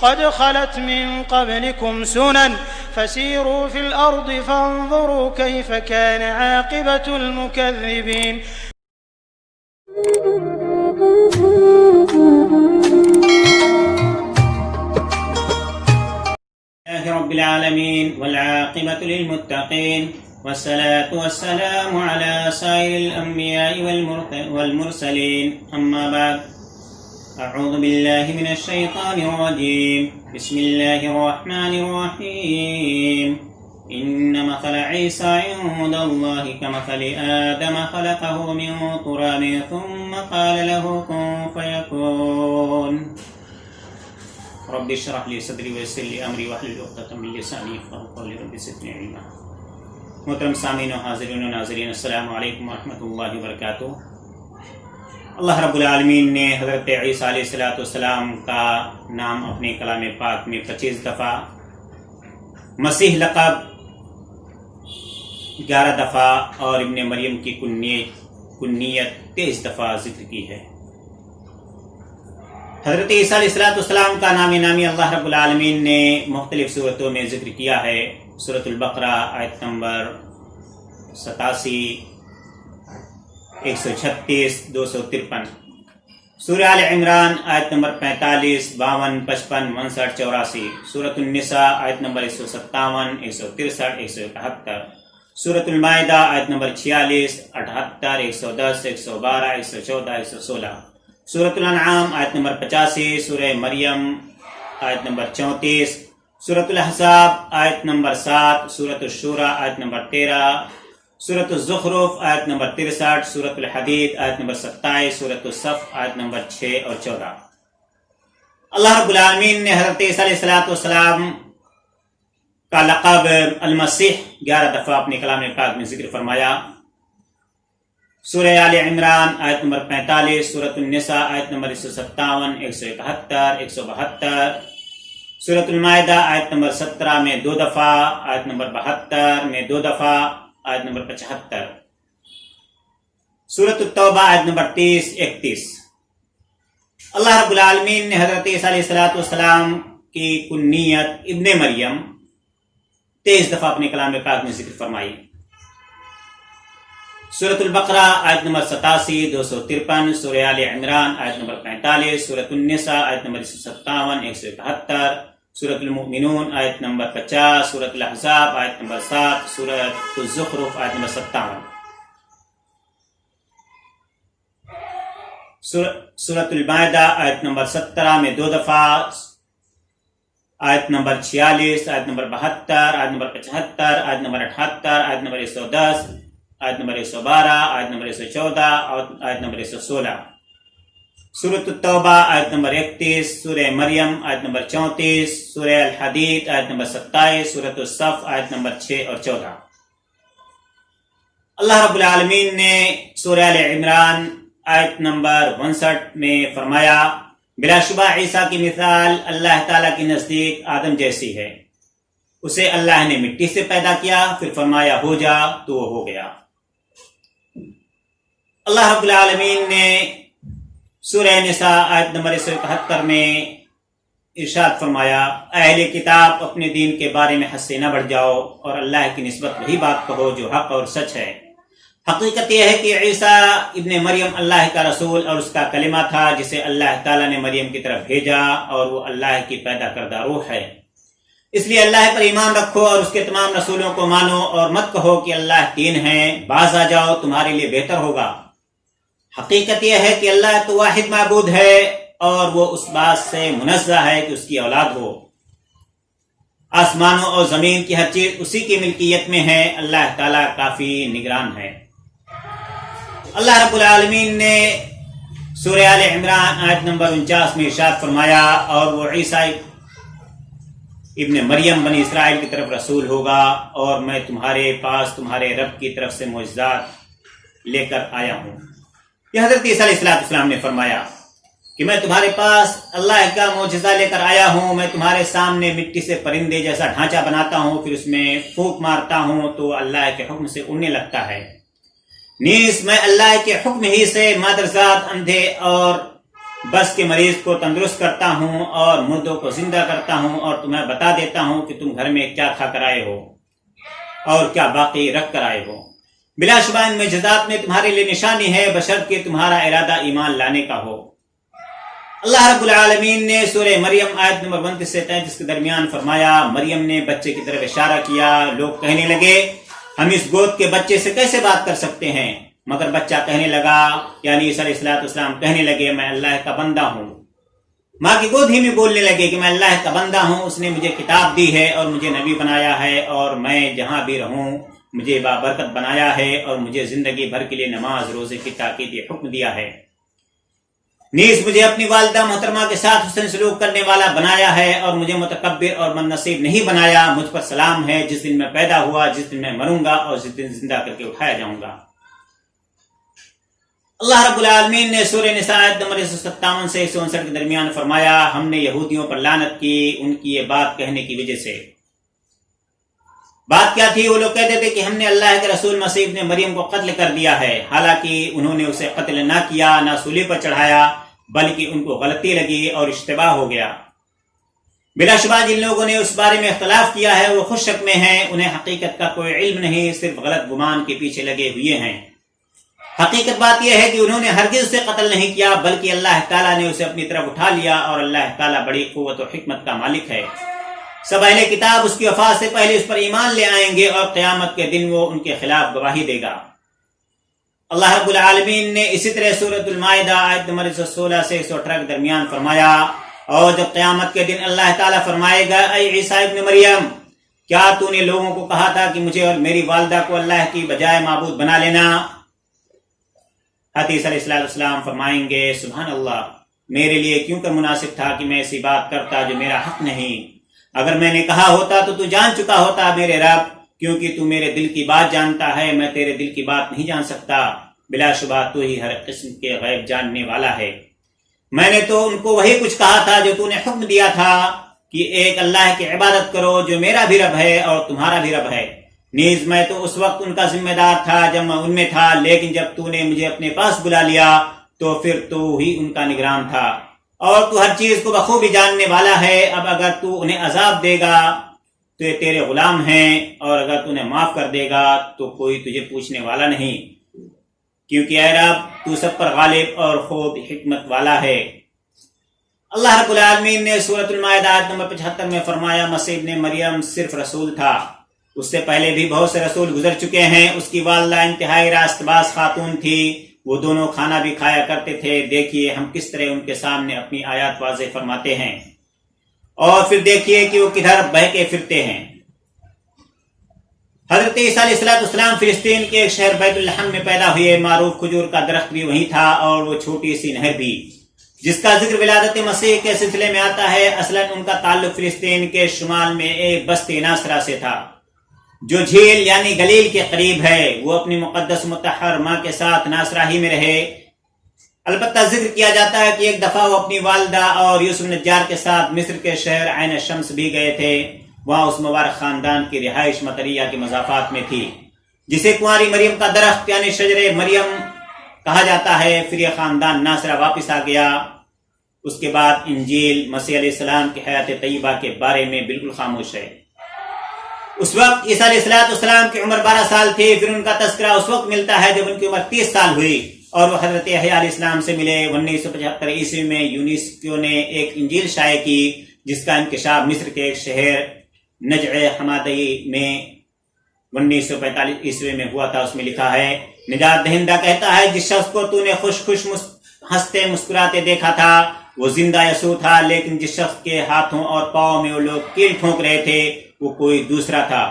قد خلت من قبلكم سنن فسيروا في الأرض فانظروا كيف كان عاقبة المكذبين. رب العالمين والعاقبة للمتقين والصلاة والسلام على سائر الأنبياء والمرسلين أما بعد أعوذ بالله من الشيطان الرجيم بسم الله الرحمن الرحيم إن مثل عيسى عند الله كمثل آدم خلقه من تراب ثم قال له كن فيكون رب اشرح لي صدري ويسر لي امري واحلل عقدة من لساني يفقهوا قولي رب زدني علما. محترم سامعین و حاضرین و ناظرین، السلام علیکم ورحمۃ اللہ وبرکاتہ. اللہ رب العالمین نے حضرت عیسیٰ علیہ السلام کا نام اپنے کلام پاک میں 25 دفعہ، مسیح لقب 11 دفعہ اور ابن مریم کی کنیت 23 دفعہ ذکر کی ہے. حضرت عیسیٰ علیہ السلام کا نامی اللہ رب العالمین نے مختلف صورتوں میں ذکر کیا ہے. سورۃ البقرہ آیت نمبر 87، 136، 253، سورہ آل عمران آیت نمبر 45، 52، 55، 59، 84، سورۃ النساء آیت نمبر 157، 163، 171، سورۃ المائدہ آیت نمبر 46، 78، 110، 112، 114، 116، سورۃ الانعام آیت نمبر 85، سورہ مریم آیت نمبر 34، سورۃ الاحزاب آیت نمبر 7، سورۃ الشورى آیت نمبر 13، سورۃ الزخرف آیت نمبر 63، سورۃ الحدید آیت نمبر 27، سورۃ الصف آیت نمبر 6 اور 14. اللہ رب العالمین نے حضرت عیسیٰ علیہ السلام کا لقب المسیح 11 دفعہ اپنے کلام پاک میں ذکر فرمایا. سورہ آل عمران آیت نمبر 45، سورۃ النساء آیت نمبر 157، 171، 172، سورۃ المائدہ آیت نمبر 17 میں 2 دفعہ، آیت نمبر 72 میں 2 دفعہ، آیت نمبر 75، سورۃ التوبہ آیت نمبر 30، 31. اللہ رب العالمین نے حضرت عیسیٰ علیہ السلام کی کنیت ابن مریم 23 دفعہ اپنے کلام پاک میں ذکر فرمائی. سورۃ البقرہ آیت نمبر 87، 253، سورہ آل عمران آیت نمبر 45، سورۃ النساء آیت نمبر 157، 171، سورۃ المؤمنون آیت نمبر 50، سورۃ الاحزاب آیت نمبر 7، سورۃ الزخرف آیت نمبر 57، سورۃ المائدہ آیت نمبر 17 میں 2 دفعہ، آیت نمبر 46، آیت نمبر 72، آیت نمبر 75، آیت نمبر 78، آیت نمبر 110، آیت نمبر 112، آیت نمبر 114 اور آیت نمبر 116، سورۃ التوبہ آیت نمبر 31، سورہ مریم آیت نمبر 34، سورہ الحدید آیت نمبر 27، سورۃ الصف آیت نمبر 6 اور 14. اللہ رب العالمین نے سورہ آل عمران آیت نمبر 59 میں فرمایا، بلا شبہ عیسیٰ کی مثال اللہ تعالیٰ کے نزدیک آدم جیسی ہے. اسے اللہ نے مٹی سے پیدا کیا، پھر فرمایا ہو جا تو وہ ہو گیا. اللہ رب العالمین نے سورہ نساء آیت نمبر 171 میں ارشاد فرمایا، اہل کتاب اپنے دین کے بارے میں حد سے نہ بڑھ جاؤ اور اللہ کی نسبت وہی بات کہو جو حق اور سچ ہے. حقیقت یہ ہے کہ عیسیٰ ابن مریم اللہ کا رسول اور اس کا کلمہ تھا جسے اللہ تعالیٰ نے مریم کی طرف بھیجا، اور وہ اللہ کی پیدا کردہ روح ہے. اس لیے اللہ پر ایمان رکھو اور اس کے تمام رسولوں کو مانو، اور مت کہو کہ اللہ 3 ہیں، باز آ جاؤ تمہارے لیے بہتر ہوگا. حقیقت یہ ہے کہ اللہ تو واحد معبود ہے اور وہ اس بات سے منزہ ہے کہ اس کی اولاد ہو. آسمانوں اور زمین کی ہر چیز اسی کی ملکیت میں ہے. اللہ تعالیٰ کافی نگران ہے. اللہ رب العالمین نے سورہ آل عمران آیت نمبر 49 میں ارشاد فرمایا، اور وہ عیسیٰ ابن مریم بنی اسرائیل کی طرف رسول ہوگا، اور میں تمہارے پاس تمہارے رب کی طرف سے معجزات لے کر آیا ہوں. یہ حضرت عیسیٰ علیہ السلام نے فرمایا کہ میں تمہارے پاس اللہ کا معجزہ لے کر آیا ہوں. میں تمہارے سامنے مٹی سے پرندے جیسا ڈھانچہ بناتا ہوں، پھر اس میں پھونک مارتا ہوں تو اللہ کے حکم سے اڑنے لگتا ہے. نیز میں اللہ کے حکم ہی سے مادرزاد اندھے اور بس کے مریض کو تندرست کرتا ہوں اور مردوں کو زندہ کرتا ہوں، اور تمہیں بتا دیتا ہوں کہ تم گھر میں کیا کھا کر آئے ہو اور کیا باقی رکھ کر آئے ہو۔ بلا شبہ ان معجزات میں تمہارے لیے نشانی ہے، بشرطیکہ تمہارا ارادہ ایمان لانے کا ہو۔ اللہ رب العالمین نے سورہ مریم آیت نمبر 29 سے 33 کے درمیان فرمایا، مریم نے بچے کی طرف اشارہ کیا، لوگ کہنے لگے ہم اس گود کے بچے سے کیسے بات کر سکتے ہیں؟ مگر بچہ کہنے لگا، یعنی عیسی علیہ السلام کہنے لگے میں اللہ کا بندہ ہوں۔ ماں کی گود ہی میں بولنے لگے کہ میں اللہ کا بندہ ہوں، اس نے مجھے کتاب دی ہے اور مجھے نبی بنایا ہے، اور میں جہاں بھی رہوں مجھے بابرکت بنایا ہے، اور مجھے زندگی بھر کے لیے نماز روزے کی تاکید حکم دیا ہے۔ نیز مجھے اپنی والدہ محترمہ کے ساتھ حسن سلوک کرنے والا بنایا ہے، اور مجھے متکبر اور من نصیب نہیں بنایا۔ مجھ پر سلام ہے جس دن میں پیدا ہوا، جس دن میں مروں گا، اور جس دن زندہ کر کے اٹھایا جاؤں گا۔ اللہ رب العالمین نے سورہ نساء آیت نمبر 157 سے 159 کے درمیان فرمایا، ہم نے یہودیوں پر لعنت کی ان کی یہ بات کہنے کی وجہ سے۔ بات کیا تھی؟ وہ لوگ کہتے تھے کہ ہم نے اللہ کے رسول مسیح ابن مریم کو قتل کر دیا ہے، حالانکہ انہوں نے اسے قتل نہ کیا، نہ صلیب پر چڑھایا، بلکہ ان کو غلطی لگی اور اشتباہ ہو گیا۔ بلا شبہ جن لوگوں نے اس بارے میں اختلاف کیا ہے وہ خود شک میں ہیں، انہیں حقیقت کا کوئی علم نہیں، صرف غلط گمان کے پیچھے لگے ہوئے ہیں۔ حقیقت بات یہ ہے کہ انہوں نے ہرگز اسے قتل نہیں کیا، بلکہ اللہ تعالیٰ نے اسے اپنی طرف اٹھا لیا، اور اللہ تعالیٰ بڑی قوت و حکمت کا مالک ہے۔ سب اہل کتاب اس کی وفات سے پہلے اس پر ایمان لے آئیں گے، اور قیامت کے دن وہ ان کے خلاف گواہی دے گا۔ اللہ رب العالمین نے اسی طرح سورۃ المائدہ آیت نمبر 116 سے 118 کے درمیان فرمایا، اور جب قیامت کے دن اللہ تعالیٰ فرمائے گا اے عیسی ابن مریم، کیا تو نے لوگوں کو کہا تھا کہ مجھے اور میری والدہ کو اللہ کی بجائے معبود بنا لینا؟ عیسی علیہ السلام فرمائیں گے سبحان اللہ، میرے لیے کیوں کر مناسب تھا کہ میں ایسی بات کرتا جو میرا حق نہیں۔ اگر میں نے کہا ہوتا تو جان چکا ہوتا میرے رب، کیونکہ تو میرے دل کی بات جانتا ہے، میں تیرے دل کی بات نہیں جان سکتا۔ بلا شبہ تو ہی ہر قسم کے غیب جاننے والا ہے۔ میں نے تو ان کو وہی کچھ کہا تھا جو تو نے حکم دیا تھا کہ ایک اللہ کی عبادت کرو جو میرا بھی رب ہے اور تمہارا بھی رب ہے۔ نیز میں تو اس وقت ان کا ذمہ دار تھا جب میں ان میں تھا، لیکن جب تو نے مجھے اپنے پاس بلا لیا تو پھر تو ہی ان کا نگران تھا، اور تو ہر چیز کو بخوبی جاننے والا ہے۔ اب اگر تو انہیں عذاب دے گا تو یہ تیرے غلام ہیں، اور اگر تو انہیں معاف کر دے گا تو کوئی تجھے پوچھنے والا نہیں، کیونکہ اے رب تو سب پر غالب اور خوب حکمت والا ہے۔ اللہ رب العالمین نے سورۃ المائدہ آیت نمبر 75 میں فرمایا، مسیح ابن مریم صرف رسول تھا، اس سے پہلے بھی بہت سے رسول گزر چکے ہیں۔ اس کی والدہ انتہائی راست باز خاتون تھی، وہ دونوں کھانا بھی کھایا کرتے تھے۔ دیکھیے ہم کس طرح ان کے سامنے اپنی آیات واضح فرماتے ہیں، اور پھر دیکھیے کہ وہ کدھر بہکے پھرتے ہیں۔ حضرت عیسیٰ علیہ السلام فلسطین کے ایک شہر بیت الحم میں پیدا ہوئے۔ معروف کھجور کا درخت بھی وہیں تھا، اور وہ چھوٹی سی نہر بھی، جس کا ذکر ولادت مسیح کے سلسلے میں آتا ہے۔ اصلاً ان کا تعلق فلسطین کے شمال میں ایک بستی ناصرہ سے تھا، جو جھیل یعنی گلیل کے قریب ہے۔ وہ اپنی مقدس مطہر ماں کے ساتھ ناصرہ ہی میں رہے۔ البتہ ذکر کیا جاتا ہے کہ ایک دفعہ وہ اپنی والدہ اور یوسف نجار کے ساتھ مصر کے شہر عین شمس بھی گئے تھے۔ وہاں اس مبارک خاندان کی رہائش مطریہ کے مضافات میں تھی، جسے کنواری مریم کا درخت یعنی شجر مریم کہا جاتا ہے۔ پھر یہ خاندان ناصرہ واپس آ گیا۔ اس کے بعد انجیل مسیح علیہ السلام کی حیات طیبہ کے بارے میں بالکل خاموش ہے۔ اس وقت عیسیٰ علیہ السلام کی عمر 12 سال تھی۔ پھر ان کا تذکرہ اس وقت ملتا ہے جب ان کی عمر 30 سال ہوئی، اور وہ حضرت یحییٰ علیہ السلام سے ملے۔ 1975 عیسوی میں یونس نے ایک انجیل شائع کی، جس کا انکشاف مصر کے ایک شہر نجع حمادی میں 1945 عیسوی میں ہوا تھا۔ اس میں لکھا ہے، نجات دہندہ کہتا ہے، جس شخص کو تو نے خوش ہنستے مسکراتے دیکھا تھا وہ زندہ یسوع تھا، لیکن جس شخص کے ہاتھوں اور پاؤں میں وہ لوگ کیل ٹھونک رہے تھے وہ کوئی دوسرا تھا۔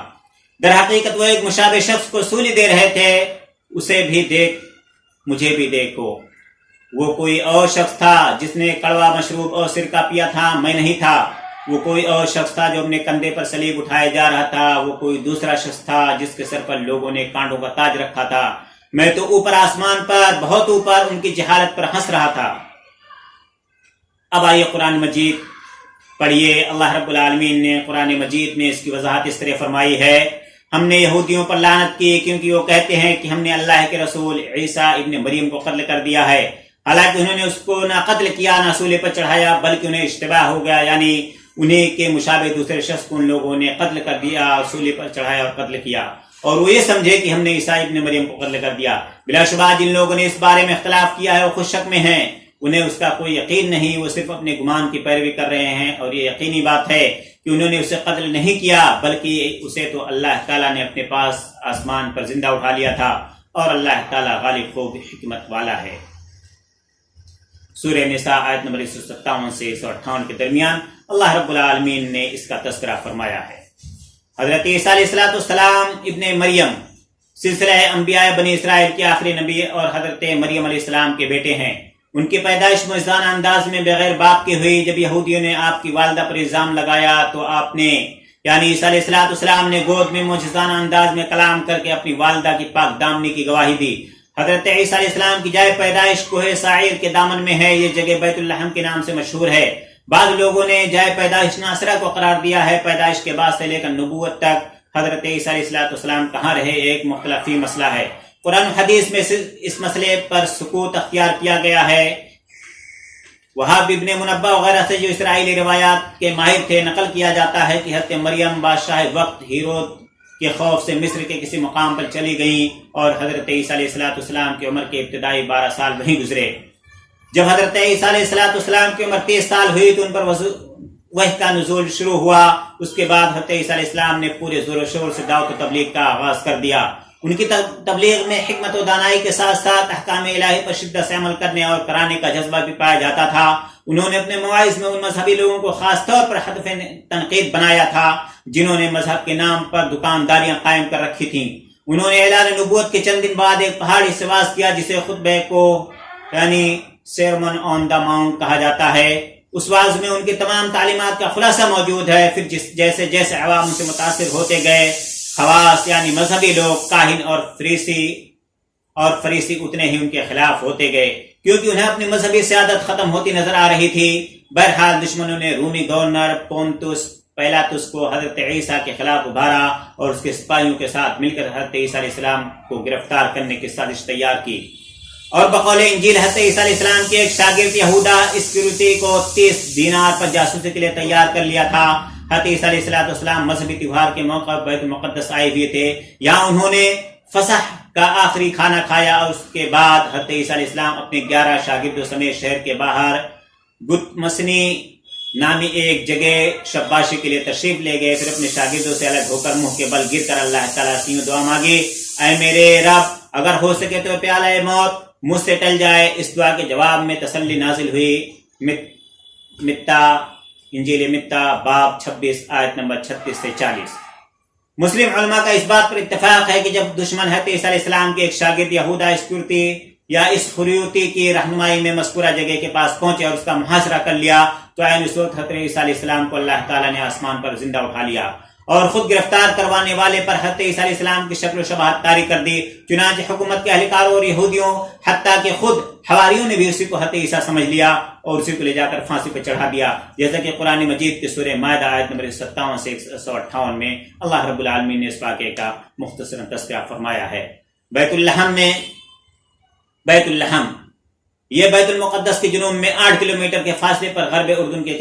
در حقیقت وہ ایک مشابہ شخص کو سولی دے رہے تھے۔ اسے بھی دیکھ، مجھے بھی دیکھو۔ وہ کوئی اور شخص تھا جس نے کڑوا مشروب اور سرکہ پیا تھا، میں نہیں تھا۔ وہ کوئی اور شخص تھا جو اپنے کندھے پر صلیب اٹھائے جا رہا تھا۔ وہ کوئی دوسرا شخص تھا جس کے سر پر لوگوں نے کانٹوں کا تاج رکھا تھا۔ میں تو اوپر آسمان پر، بہت اوپر، ان کی جہالت پر ہنس رہا تھا۔ اب آئیے قرآن مجید پڑھیے۔ اللہ رب العالمین نے قرآن مجید میں اس کی وضاحت اس طرح فرمائی ہے، ہم نے یہودیوں پر لعنت کی کیونکہ وہ کہتے ہیں کہ ہم نے اللہ کے رسول عیسیٰ ابن مریم کو قتل کر دیا ہے۔ حالانکہ انہوں نے اس کو نہ قتل کیا نہ سولے پر چڑھایا، بلکہ انہیں اشتباہ ہو گیا، یعنی انہیں کے مشابہ دوسرے شخص کو ان لوگوں نے قتل کر دیا اور سولے پر چڑھایا اور قتل کیا، اور وہ یہ سمجھے کہ ہم نے عیسیٰ ابن مریم کو قتل کر دیا۔ بلا شبہ جن لوگوں نے اس بارے میں اختلاف کیا ہے وہ خود شک میں ہیں، انہیں اس کا کوئی یقین نہیں، وہ صرف اپنے گمان کی پیروی کر رہے ہیں، اور یہ یقینی بات ہے کہ انہوں نے اسے قتل نہیں کیا، بلکہ اسے تو اللہ تعالیٰ نے اپنے پاس آسمان پر زندہ اٹھا لیا تھا، اور اللہ تعالیٰ غالب خوب حکمت والا ہے۔ سورہ نساء آیت نمبر 157 سے 158 کے درمیان اللہ رب العالمین نے اس کا تذکرہ فرمایا ہے۔ حضرت عیسیٰ علیہ السلام ابن مریم سلسلہ انبیاء بنی اسرائیل کے آخری نبی اور حضرت مریم علیہ السلام کے بیٹے ہیں۔ ان کی پیدائش معجزانہ انداز میں بغیر باپ کی ہوئی۔ جب یہودیوں نے آپ کی والدہ پر الزام لگایا تو آپ نے یعنی عیسیٰ علیہ السلام نے گود میں معجزانہ انداز میں کلام کر کے اپنی والدہ کی پاک دامنی کی گواہی دی۔ حضرت عیسیٰ علیہ السلام کی جائے پیدائش کوہ سعیر کے دامن میں ہے، یہ جگہ بیت الحم کے نام سے مشہور ہے۔ بعض لوگوں نے جائے پیدائش ناصرہ کو قرار دیا ہے۔ پیدائش کے بعد سے لے کر نبوت تک حضرت عیسیٰ علیہ السلام کہاں رہے ایک مختلفی مسئلہ ہے۔ قرآن حدیث میں اس مسئلے پر سکوت اختیار کیا گیا ہے۔ وہاب ابن منبع وغیرہ سے جو اسرائیلی روایات کے ماہر تھے نقل کیا جاتا ہے کہ حضرت مریم بادشاہ وقت ہیرود کے خوف سے مصر کے کسی مقام پر چلی گئیں، اور حضرت عیسیٰ علیہ السلام کی عمر کے ابتدائی 12 سال وہیں گزرے۔ جب حضرت عیسیٰ علیہ السلام کی عمر 30 سال ہوئی تو ان پر وحی کا نزول شروع ہوا۔ اس کے بعد حضرت عیسیٰ علیہ السلام نے پورے زور و شور سے دعوت و تبلیغ کا آغاز کر دیا۔ ان کی تبلیغ میں حکمت و دانائی کے ساتھ ساتھ احکام الہی پر شدت سے عمل کرنے اور کرانے کا جذبہ بھی پایا جاتا تھا۔ انہوں نے اپنے مواعظ میں ان مذہبی لوگوں کو خاص طور پر ہدف تنقید بنایا تھا جنہوں نے مذہب کے نام پر دکانداریاں قائم کر رکھی تھیں۔ انہوں نے اعلان نبوت کے چند دن بعد ایک پہاڑی سے واعظ کیا جسے خطبے کو یعنی سرمن آن دا ماؤنٹ کہا جاتا ہے۔ اس واعظ میں ان کی تمام تعلیمات کا خلاصہ موجود ہے۔ پھر جیسے جیسے عوام ان سے متاثر ہوتے گئے، خواص یعنی مذہبی لوگ، کاہن اور فریسی اتنے ہی ان کے خلاف ہوتے گئے، کیونکہ انہیں اپنی مذہبی سیادت ختم ہوتی نظر آ رہی تھی۔ بہرحال دشمنوں نے رومی گورنر پونتس پیلاطس کو حضرت عیسیٰ کے خلاف ابھارا اور اس کے سپاہیوں کے ساتھ مل کر حضرت عیسیٰ علیہ السلام کو گرفتار کرنے کی سازش تیار کی، اور بقول انجیل حضرت عیسیٰ علیہ السلام کے ایک شاگرد یہودا اسکریوتی کو 30 دینار پر جاسوسی کے لیے تیار کر لیا تھا۔ حضرت عیسیٰ علیہ السلام مذہبی تہوار کے موقع پر بیت المقدس آئے ہوئے تھے۔ یہاں انہوں نے فصح کا آخری کھانا کھایا، اور اس کے بعد حضرت عیسیٰ علیہ السلام اپنے 11 شاگردوں سمیت شہر کے باہر گت مسنی نامی ایک جگہ شباشی کے لیے تشریف لے گئے۔ پھر اپنے شاگردوں سے الگ ہو کر منہ کے بل گر کر اللہ تعالیٰ سے یوں دعا مانگی، اے میرے رب، اگر ہو سکے تو پیالہ موت مجھ سے ٹل جائے۔ اس دعا کے جواب میں تسلی نازل ہوئی۔ متا انجیل متا باب 26 آیت نمبر 36 سے 40۔ مسلم علماء کا اس بات پر اتفاق ہے کہ جب دشمن حضرت عیسیٰ علیہ السلام کے ایک شاگرد یہودا اسکریوتی یا اس خریوتی کی رہنمائی میں مذکورہ جگہ کے پاس پہنچے اور اس کا محاصرہ کر لیا تو عین اس وقت حضرت عیسیٰ علیہ السلام کو اللہ تعالیٰ نے آسمان پر زندہ اٹھا لیا اور خود گرفتار کروانے والے پر حضرت عیسیٰ علیہ السلام کی شکل و شباہت طاری کر دی۔ چنانچہ حکومت کے اہلکاروں اور یہودیوں حتیٰ کہ خود حواریوں نے بھی اسی کو حضرت عیسیٰ سمجھ لیا اور اسی کو لے جا کر پھانسی پر چڑھا دیا، جیسا کہ قرآن مجید کے سورہ مائدہ آیت نمبر 57 سے 158 میں اللہ رب العالمین نے اس واقعے کا مختصر تذکرہ فرمایا ہے۔ بیت الحم یہ بیت المقدس کے جنوب میں 8 کلومیٹر کے فاصلے پر غرب اردن کے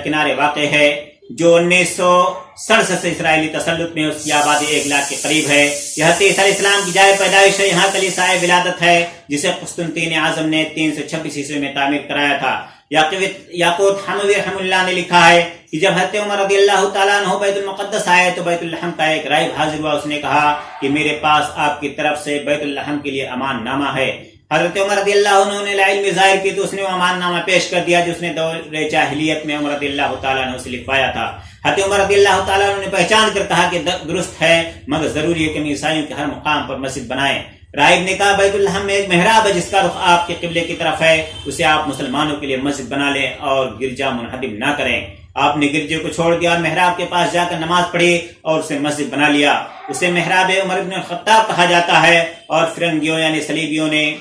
کنارے واقع ہے، جو 1967 سے اسرائیلی تسلط میں اس کی آبادی 1 لاکھ کے قریب ہے۔ یہ حضرت عیسیٰ علیہ السلام کی جائے پیدائش ہے۔ یہاں کلیسا ولادت ہے جسے قسطنطین اعظم نے 326 عیسوی میں تعمیر کرایا تھا۔ یاقوت حموی رحم اللہ نے لکھا ہے کہ جب حضرت عمر رضی اللہ تعالیٰ عنہ بیت المقدس آئے تو بیت الحم کا ایک راہب حاضر ہوا۔ اس نے کہا کہ میرے پاس آپ کی طرف سے بیت الحم کے لیے امان نامہ ہے۔ حضرت عمر رضی اللہ عنہ نے علم ظاہر کی تو اس نے وہ امان نامہ پیش کر دیا جو اس نے دور جاہلیت میں عمر رضی اللہ تعالیٰ عنہ سے لکھوایا تھا۔ حضرت عمر رضی اللہ تعالیٰ عنہ نے پہچان کر کہا کہ درست ہے، مگر ضروری ہے کہ ہم عیسائیوں کے ہر مقام پر مسجد بنائیں۔ راہب نے کہا بیت الحم میں ایک محراب ہے جس کا رخ آپ کے قبلے کی طرف ہے، اسے آپ مسلمانوں کے لیے مسجد بنا لیں اور گرجا منہدم نہ کریں۔ آپ نے گرجے کو چھوڑ دیا اور محراب کے پاس جا کر نماز پڑھی اور اسے مسجد بنا لیا۔ اسے محراب عمر بن الخطاب کہا جاتا ہے، اور فرنگیوں یعنی صلیبیوں نے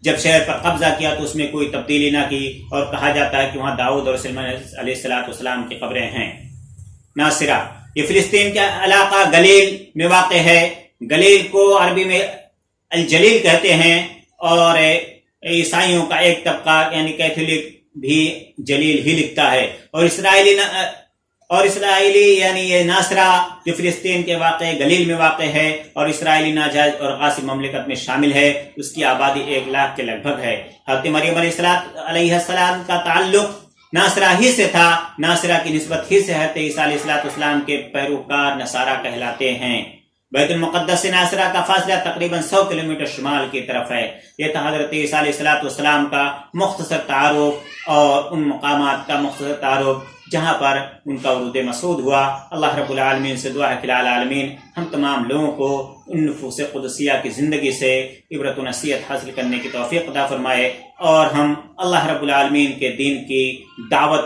جب شہر پر قبضہ کیا تو اس میں کوئی تبدیلی نہ کی، اور کہا جاتا ہے کہ وہاں داؤد اور سلیمان علیہ السلام کی قبریں ہیں۔ ناصرہ یہ فلسطین کا علاقہ گلیل میں واقع ہے۔ گلیل کو عربی میں الجلیل کہتے ہیں، اور عیسائیوں کا ایک طبقہ یعنی کیتھولک بھی جلیل ہی لکھتا ہے، اور اسرائیلی یعنی یہ ناصرہ جو فلسطین کے واقع گلیل میں واقع ہے اور اسرائیلی ناجائز اور غاصب مملکت میں شامل ہے، اس کی آبادی 1 لاکھ کے لگ بھگ ہے۔ حضرت مریم علیہ السلام کا تعلق ناصرہ ہی سے تھا، ناصرہ کی نسبت ہی سے حضرت عیسیٰ علیہ السلام کے پیروکار نصارہ کہلاتے ہیں۔ بیت المقدس سے ناصرہ کا فاصلہ تقریباً 100 کلومیٹر شمال کی طرف ہے۔ یہ تھا حضرت عیسیٰ علیہ السلام کا مختصر تعارف اور ان مقامات کا مختصر تعارف جہاں پر ان کا ورود مسعود ہوا۔ اللہ رب العالمین سے دعا ہے کہ العالمین ہم تمام لوگوں کو ان نفوس قدسیہ کی زندگی سے عبرت و نصیحت حاصل کرنے کی توفیق عطا فرمائے، اور ہم اللہ رب العالمین کے دین کی دعوت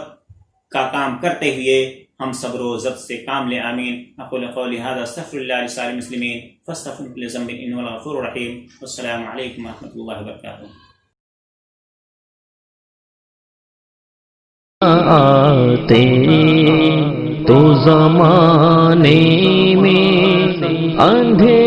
کا کام کرتے ہوئے ہم صبر و ضبط سے کام لیں، آمین۔ اقول قولی ھذا استغفر اللہ لسائر المسلمین فاستغفروہ من ذنب انہ هو الغفور الرحیم۔ والسلام علیکم ورحمۃ اللہ وبرکاتہ۔ آتے تو زمانے میں اندھے